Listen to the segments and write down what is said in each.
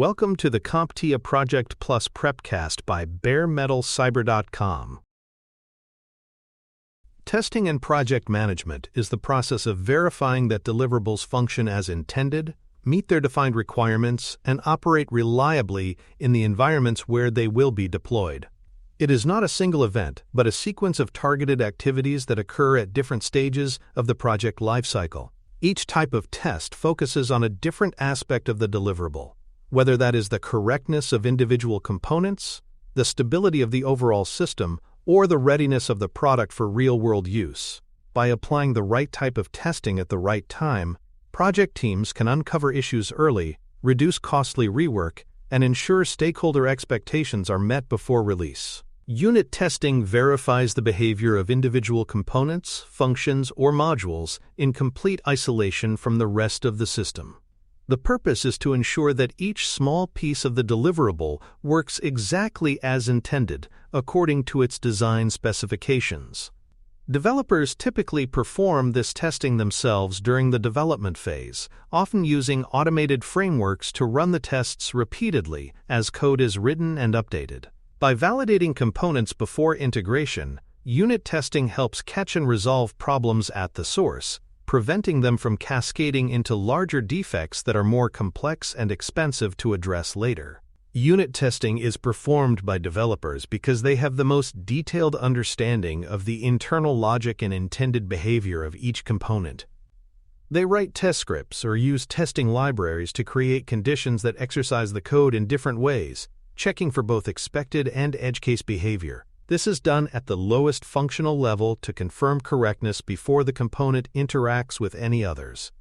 Welcome to the CompTIA Project Plus prepcast by baremetalcyber.com. Testing and project management is the process of verifying that deliverables function as intended, meet their defined requirements, and operate reliably in the environments where they will be deployed. It is not a single event, but a sequence of targeted activities that occur at different stages of the project lifecycle. Each type of test focuses on a different aspect of the deliverable, whether that is the correctness of individual components, the stability of the overall system, or the readiness of the product for real-world use. By applying the right type of testing at the right time, project teams can uncover issues early, reduce costly rework, and ensure stakeholder expectations are met before release. Unit testing verifies the behavior of individual components, functions, or modules in complete isolation from the rest of the system. The purpose is to ensure that each small piece of the deliverable works exactly as intended, according to its design specifications. Developers typically perform this testing themselves during the development phase, often using automated frameworks to run the tests repeatedly as code is written and updated. By validating components before integration, unit testing helps catch and resolve problems at the source, preventing them from cascading into larger defects that are more complex and expensive to address later. Unit testing is performed by developers because they have the most detailed understanding of the internal logic and intended behavior of each component. They write test scripts or use testing libraries to create conditions that exercise the code in different ways, checking for both expected and edge case behavior. This is done at the lowest functional level to confirm correctness before the component interacts with any others.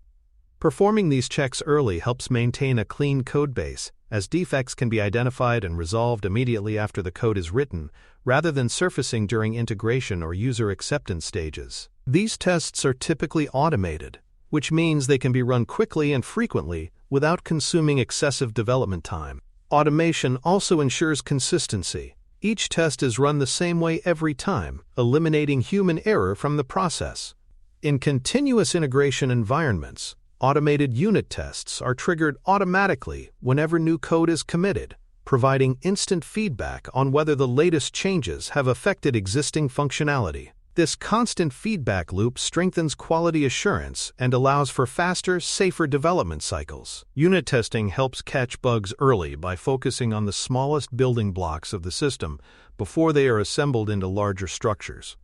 Performing these checks early helps maintain a clean code base, as defects can be identified and resolved immediately after the code is written, rather than surfacing during integration or user acceptance stages. These tests are typically automated, which means they can be run quickly and frequently without consuming excessive development time. Automation also ensures consistency. Each test is run the same way every time, eliminating human error from the process. In continuous integration environments, automated unit tests are triggered automatically whenever new code is committed, providing instant feedback on whether the latest changes have affected existing functionality. This constant feedback loop strengthens quality assurance and allows for faster, safer development cycles. Unit testing helps catch bugs early by focusing on the smallest building blocks of the system before they are assembled into larger structures.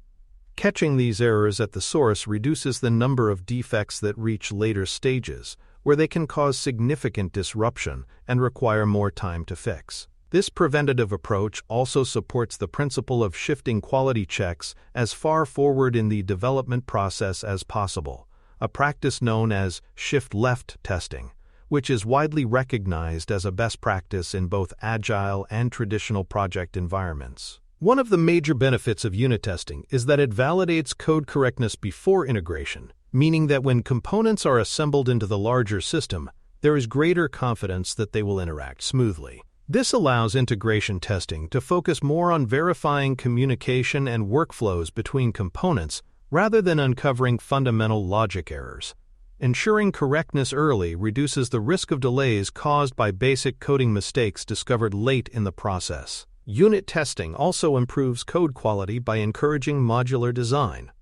Catching these errors at the source reduces the number of defects that reach later stages, where they can cause significant disruption and require more time to fix. This preventative approach also supports the principle of shifting quality checks as far forward in the development process as possible, a practice known as shift-left testing, which is widely recognized as a best practice in both agile and traditional project environments. One of the major benefits of unit testing is that it validates code correctness before integration, meaning that when components are assembled into the larger system, there is greater confidence that they will interact smoothly. This allows integration testing to focus more on verifying communication and workflows between components rather than uncovering fundamental logic errors. Ensuring correctness early reduces the risk of delays caused by basic coding mistakes discovered late in the process. Unit testing also improves code quality by encouraging modular design.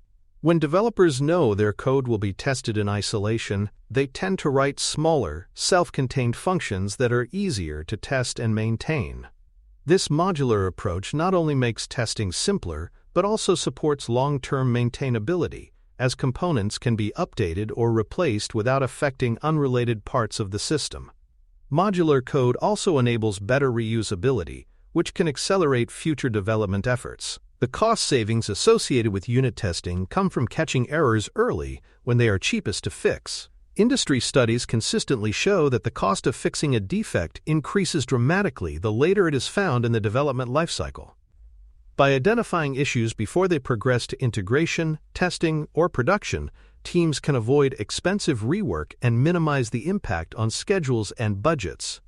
When developers know their code will be tested in isolation, they tend to write smaller, self-contained functions that are easier to test and maintain. This modular approach not only makes testing simpler, but also supports long-term maintainability, as components can be updated or replaced without affecting unrelated parts of the system. Modular code also enables better reusability, which can accelerate future development efforts. The cost savings associated with unit testing come from catching errors early when they are cheapest to fix. Industry studies consistently show that the cost of fixing a defect increases dramatically the later it is found in the development lifecycle. By identifying issues before they progress to integration, testing, or production, teams can avoid expensive rework and minimize the impact on schedules and budgets.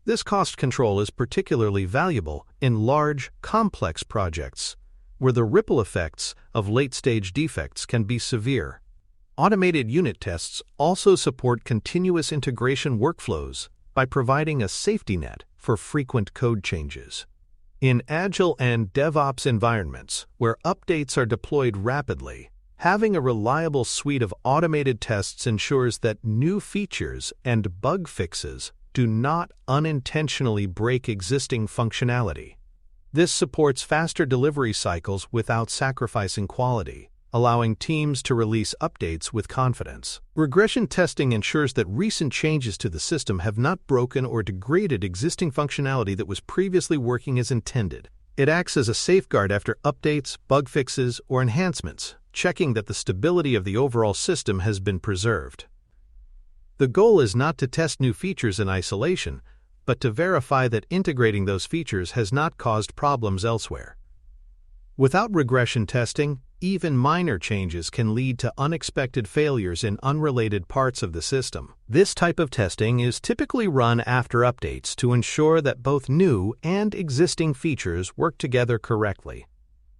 This cost control is particularly valuable in large, complex projects, where the ripple effects of late-stage defects can be severe. Automated unit tests also support continuous integration workflows, by providing a safety net for frequent code changes. In Agile and DevOps environments, where updates are deployed rapidly, having a reliable suite of automated tests ensures that new features and bug fixes do not unintentionally break existing functionality. This supports faster delivery cycles without sacrificing quality, allowing teams to release updates with confidence. Regression testing ensures that recent changes to the system have not broken or degraded existing functionality that was previously working as intended. It acts as a safeguard after updates, bug fixes, or enhancements, checking that the stability of the overall system has been preserved. The goal is not to test new features in isolation, but to verify that integrating those features has not caused problems elsewhere. Without regression testing, even minor changes can lead to unexpected failures in unrelated parts of the system. This type of testing is typically run after updates to ensure that both new and existing features work together correctly.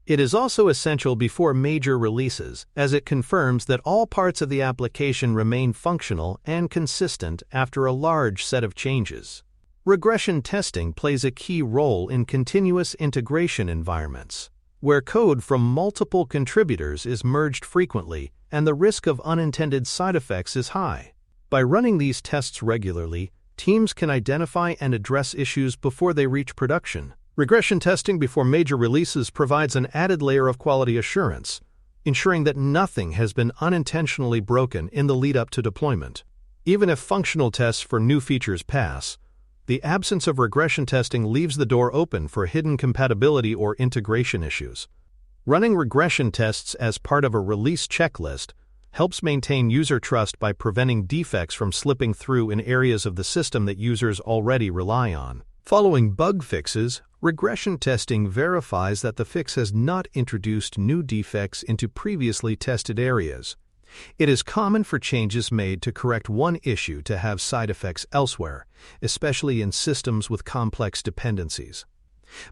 It is also essential before major releases, as it confirms that all parts of the application remain functional and consistent after a large set of changes. Regression testing plays a key role in continuous integration environments, where code from multiple contributors is merged frequently and the risk of unintended side effects is high. By running these tests regularly, teams can identify and address issues before they reach production. Regression testing before major releases provides an added layer of quality assurance, ensuring that nothing has been unintentionally broken in the lead-up to deployment. Even if functional tests for new features pass, the absence of regression testing leaves the door open for hidden compatibility or integration issues. Running regression tests as part of a release checklist helps maintain user trust by preventing defects from slipping through in areas of the system that users already rely on. Following bug fixes, regression testing verifies that the fix has not introduced new defects into previously tested areas. It is common for changes made to correct one issue to have side effects elsewhere, especially in systems with complex dependencies.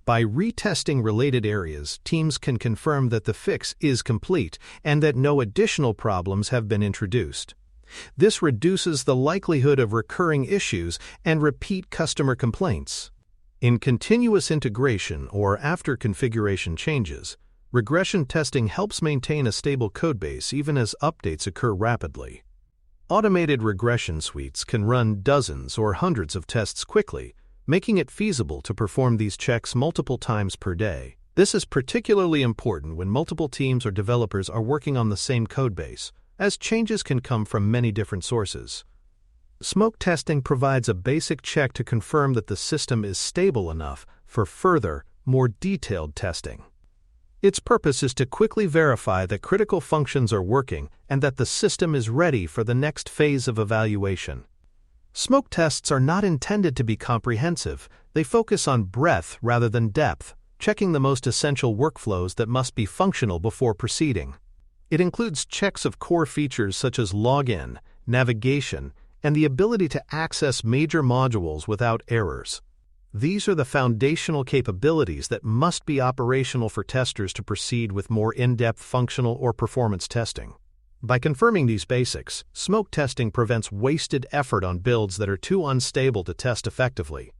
By retesting related areas, teams can confirm that the fix is complete and that no additional problems have been introduced. This reduces the likelihood of recurring issues and repeat customer complaints. In continuous integration or after configuration changes, regression testing helps maintain a stable codebase even as updates occur rapidly. Automated regression suites can run dozens or hundreds of tests quickly, making it feasible to perform these checks multiple times per day. This is particularly important when multiple teams or developers are working on the same codebase, as changes can come from many different sources. Smoke testing provides a basic check to confirm that the system is stable enough for further, more detailed testing. Its purpose is to quickly verify that critical functions are working and that the system is ready for the next phase of evaluation. Smoke tests are not intended to be comprehensive. They focus on breadth rather than depth, checking the most essential workflows that must be functional before proceeding. It includes checks of core features such as login, navigation, and the ability to access major modules without errors. These are the foundational capabilities that must be operational for testers to proceed with more in-depth functional or performance testing. By confirming these basics, smoke testing prevents wasted effort on builds that are too unstable to test effectively.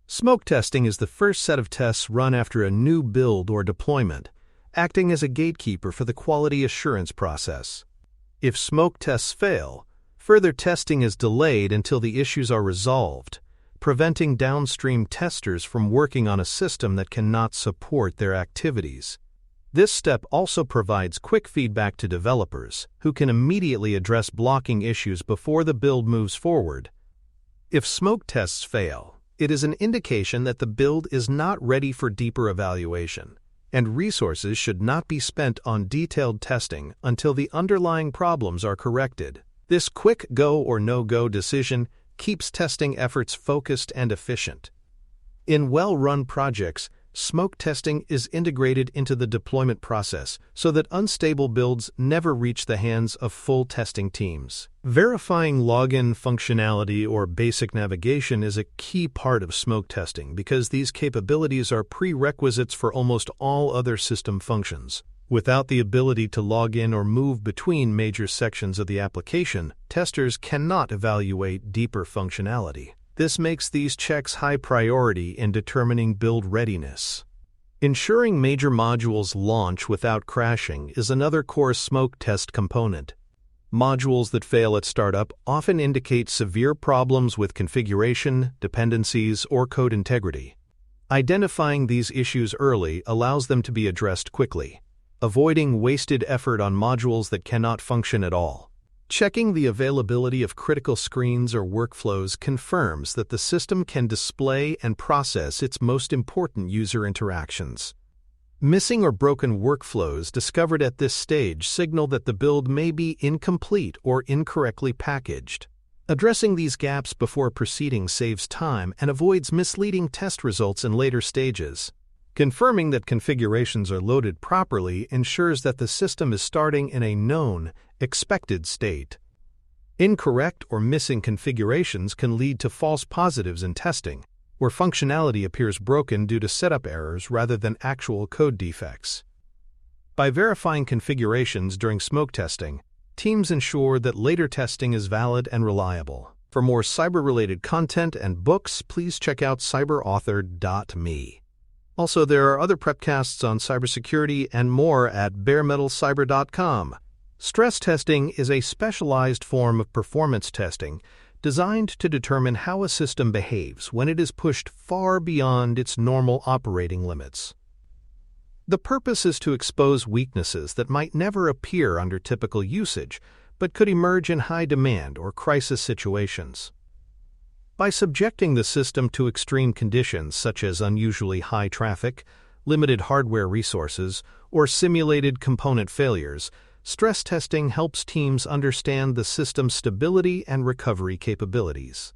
Smoke testing is the first set of tests run after a new build or deployment, acting as a gatekeeper for the quality assurance process. If smoke tests fail, further testing is delayed until the issues are resolved, preventing downstream testers from working on a system that cannot support their activities. This step also provides quick feedback to developers, who can immediately address blocking issues before the build moves forward. If smoke tests fail, it is an indication that the build is not ready for deeper evaluation, and resources should not be spent on detailed testing until the underlying problems are corrected. This quick go or no-go decision keeps testing efforts focused and efficient. In well-run projects, smoke testing is integrated into the deployment process so that unstable builds never reach the hands of full testing teams. Verifying login functionality or basic navigation is a key part of smoke testing because these capabilities are prerequisites for almost all other system functions. Without the ability to log in or move between major sections of the application, testers cannot evaluate deeper functionality. This makes these checks high priority in determining build readiness. Ensuring major modules launch without crashing is another core smoke test component. Modules that fail at startup often indicate severe problems with configuration, dependencies, or code integrity. Identifying these issues early allows them to be addressed quickly, avoiding wasted effort on modules that cannot function at all. Checking the availability of critical screens or workflows confirms that the system can display and process its most important user interactions. Missing or broken workflows discovered at this stage signal that the build may be incomplete or incorrectly packaged. Addressing these gaps before proceeding saves time and avoids misleading test results in later stages. Confirming that configurations are loaded properly ensures that the system is starting in a known, expected state. Incorrect or missing configurations can lead to false positives in testing, where functionality appears broken due to setup errors rather than actual code defects. By verifying configurations during smoke testing, teams ensure that later testing is valid and reliable. For more cyber-related content and books, please check out cyberauthor.me. Also, there are other prepcasts on cybersecurity and more at baremetalcyber.com. Stress testing is a specialized form of performance testing designed to determine how a system behaves when it is pushed far beyond its normal operating limits. The purpose is to expose weaknesses that might never appear under typical usage, but could emerge in high-demand or crisis situations. By subjecting the system to extreme conditions such as unusually high traffic, limited hardware resources, or simulated component failures, stress testing helps teams understand the system's stability and recovery capabilities.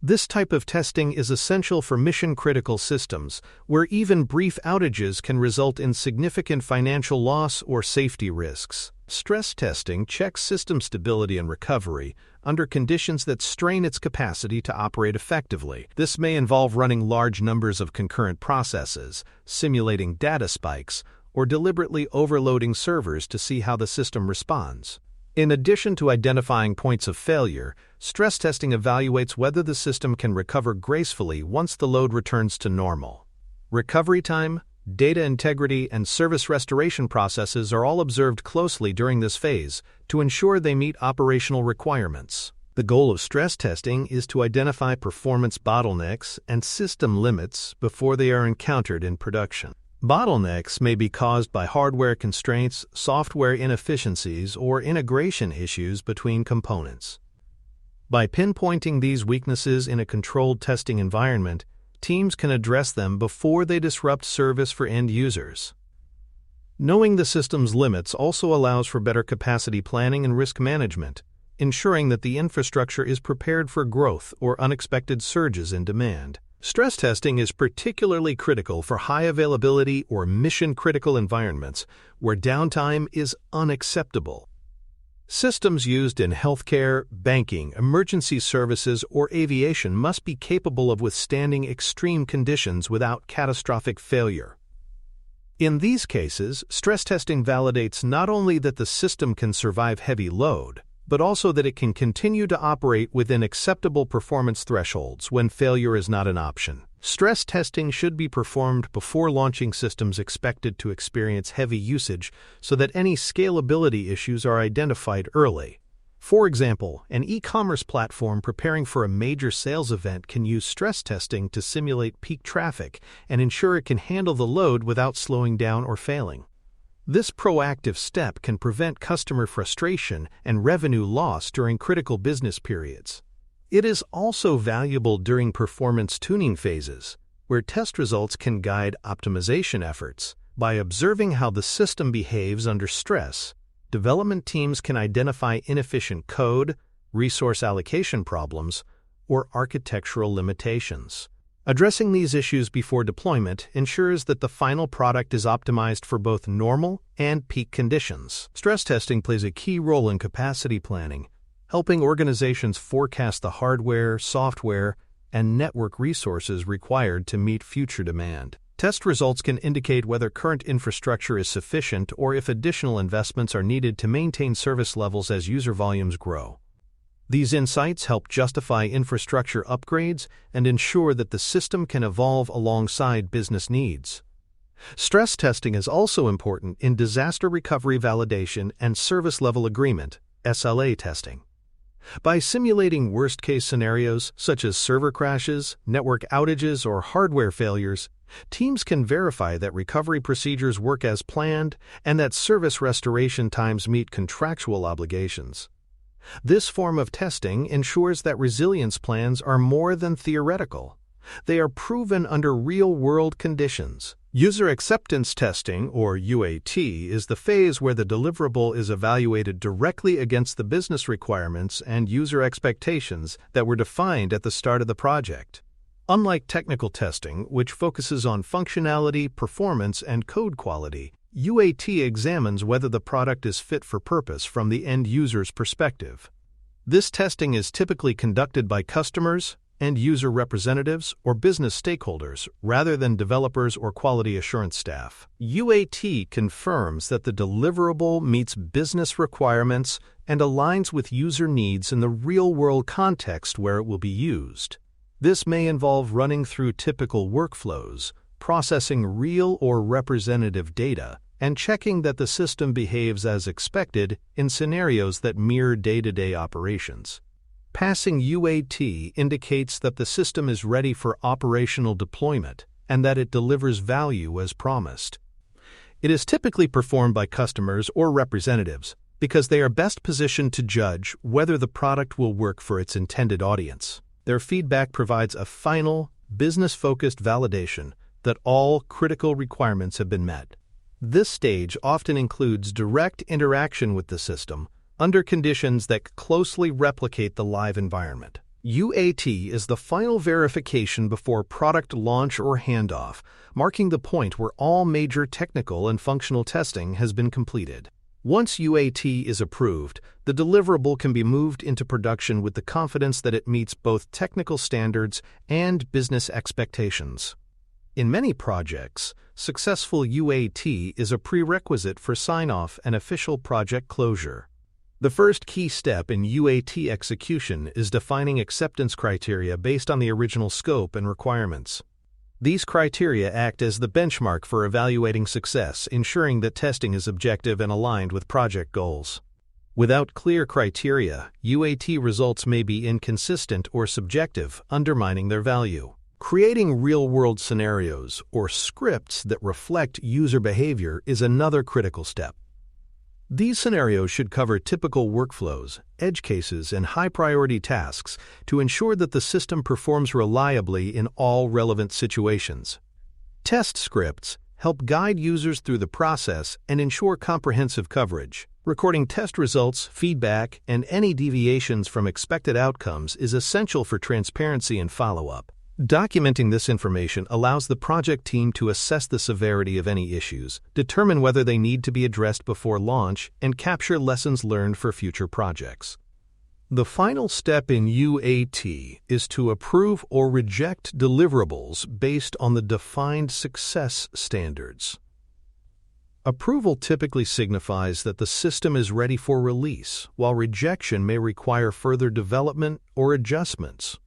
This type of testing is essential for mission-critical systems, where even brief outages can result in significant financial loss or safety risks. Stress testing checks system stability and recovery under conditions that strain its capacity to operate effectively. This may involve running large numbers of concurrent processes, simulating data spikes, or deliberately overloading servers to see how the system responds. In addition to identifying points of failure, stress testing evaluates whether the system can recover gracefully once the load returns to normal. Recovery time, data integrity, and service restoration processes are all observed closely during this phase to ensure they meet operational requirements. The goal of stress testing is to identify performance bottlenecks and system limits before they are encountered in production. Bottlenecks may be caused by hardware constraints, software inefficiencies, or integration issues between components. By pinpointing these weaknesses in a controlled testing environment, teams can address them before they disrupt service for end users. Knowing the system's limits also allows for better capacity planning and risk management, ensuring that the infrastructure is prepared for growth or unexpected surges in demand. Stress testing is particularly critical for high availability or mission-critical environments where downtime is unacceptable. Systems used in healthcare, banking, emergency services, or aviation must be capable of withstanding extreme conditions without catastrophic failure. In these cases, stress testing validates not only that the system can survive heavy load, but also that it can continue to operate within acceptable performance thresholds when failure is not an option. Stress testing should be performed before launching systems expected to experience heavy usage so that any scalability issues are identified early. For example, an e-commerce platform preparing for a major sales event can use stress testing to simulate peak traffic and ensure it can handle the load without slowing down or failing. This proactive step can prevent customer frustration and revenue loss during critical business periods. It is also valuable during performance tuning phases, where test results can guide optimization efforts. By observing how the system behaves under stress, development teams can identify inefficient code, resource allocation problems, or architectural limitations. Addressing these issues before deployment ensures that the final product is optimized for both normal and peak conditions. Stress testing plays a key role in capacity planning, helping organizations forecast the hardware, software, and network resources required to meet future demand. Test results can indicate whether current infrastructure is sufficient or if additional investments are needed to maintain service levels as user volumes grow. These insights help justify infrastructure upgrades and ensure that the system can evolve alongside business needs. Stress testing is also important in disaster recovery validation and service level agreement (SLA) testing. By simulating worst-case scenarios such as server crashes, network outages, or hardware failures, teams can verify that recovery procedures work as planned and that service restoration times meet contractual obligations. This form of testing ensures that resilience plans are more than theoretical. They are proven under real-world conditions. User acceptance testing, or UAT, is the phase where the deliverable is evaluated directly against the business requirements and user expectations that were defined at the start of the project. Unlike technical testing, which focuses on functionality, performance, and code quality, UAT examines whether the product is fit for purpose from the end user's perspective. This testing is typically conducted by customers, end-user representatives, or business stakeholders, rather than developers or quality assurance staff. UAT confirms that the deliverable meets business requirements and aligns with user needs in the real-world context where it will be used. This may involve running through typical workflows, processing real or representative data, and checking that the system behaves as expected in scenarios that mirror day-to-day operations. Passing UAT indicates that the system is ready for operational deployment and that it delivers value as promised. It is typically performed by customers or representatives because they are best positioned to judge whether the product will work for its intended audience. Their feedback provides a final, business-focused validation that all critical requirements have been met. This stage often includes direct interaction with the system under conditions that closely replicate the live environment. UAT is the final verification before product launch or handoff, marking the point where all major technical and functional testing has been completed. Once UAT is approved, the deliverable can be moved into production with the confidence that it meets both technical standards and business expectations. In many projects, successful UAT is a prerequisite for sign-off and official project closure. The first key step in UAT execution is defining acceptance criteria based on the original scope and requirements. These criteria act as the benchmark for evaluating success, ensuring that testing is objective and aligned with project goals. Without clear criteria, UAT results may be inconsistent or subjective, undermining their value. Creating real-world scenarios or scripts that reflect user behavior is another critical step. These scenarios should cover typical workflows, edge cases, and high-priority tasks to ensure that the system performs reliably in all relevant situations. Test scripts help guide users through the process and ensure comprehensive coverage. Recording test results, feedback, and any deviations from expected outcomes is essential for transparency and follow-up. Documenting this information allows the project team to assess the severity of any issues, determine whether they need to be addressed before launch, and capture lessons learned for future projects. The final step in UAT is to approve or reject deliverables based on the defined success standards. Approval typically signifies that the system is ready for release, while rejection may require further development or adjustments.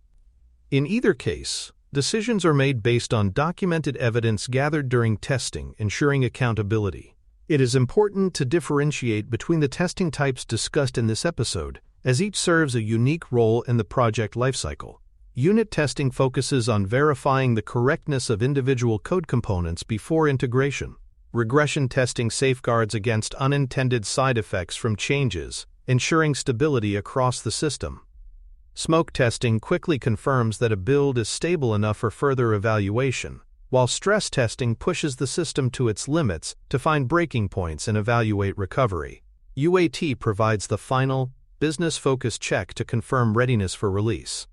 In either case, decisions are made based on documented evidence gathered during testing, ensuring accountability. It is important to differentiate between the testing types discussed in this episode, as each serves a unique role in the project lifecycle. Unit testing focuses on verifying the correctness of individual code components before integration. Regression testing safeguards against unintended side effects from changes, ensuring stability across the system. Smoke testing quickly confirms that a build is stable enough for further evaluation, while stress testing pushes the system to its limits to find breaking points and evaluate recovery. UAT provides the final, business-focused check to confirm readiness for release.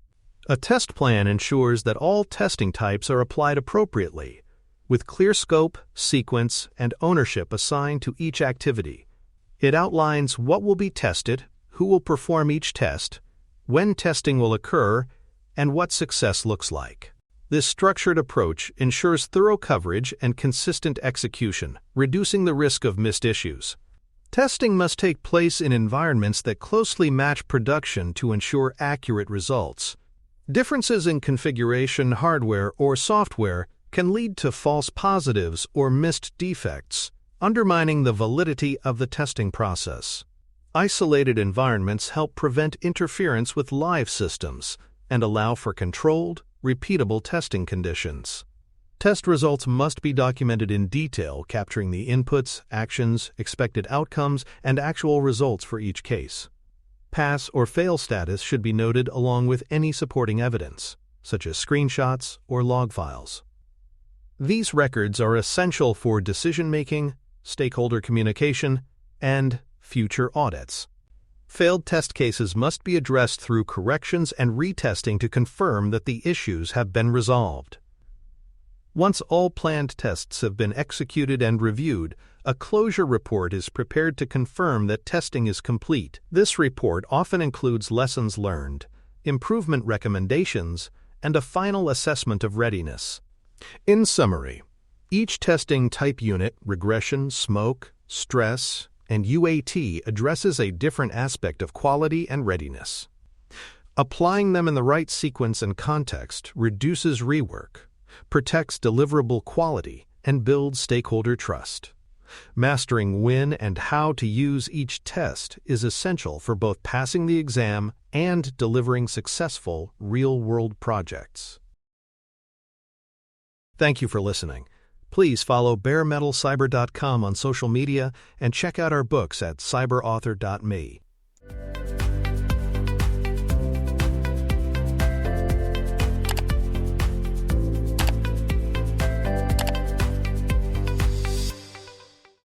A test plan ensures that all testing types are applied appropriately, with clear scope, sequence, and ownership assigned to each activity. It outlines what will be tested, who will perform each test, when testing will occur, and what success looks like. This structured approach ensures thorough coverage and consistent execution, reducing the risk of missed issues. Testing must take place in environments that closely match production to ensure accurate results. Differences in configuration, hardware, or software can lead to false positives or missed defects, undermining the validity of the testing process. Isolated environments help prevent interference with live systems and allow for controlled, repeatable testing conditions. Test results must be documented in detail, capturing the inputs, actions, expected outcomes, and actual results for each case. Pass or fail status should be noted along with any supporting evidence, such as screenshots or log files. These records are essential for decision-making, stakeholder communication, and future audits. Failed test cases must be addressed through corrections and retesting to confirm that the issues have been resolved. Once all planned tests have been executed and reviewed, a closure report is prepared to confirm that testing is complete. This report often includes lessons learned, improvement recommendations, and a final assessment of readiness. In summary, each testing type unit, regression, smoke, stress, and UAT addresses a different aspect of quality and readiness. Applying them in the right sequence and context reduces rework, protects deliverable quality, and builds stakeholder trust. Mastering when and how to use each test is essential for both passing the exam and delivering successful, real-world projects. Thank you for listening. Please follow baremetalcyber.com on social media and check out our books at cyberauthor.me.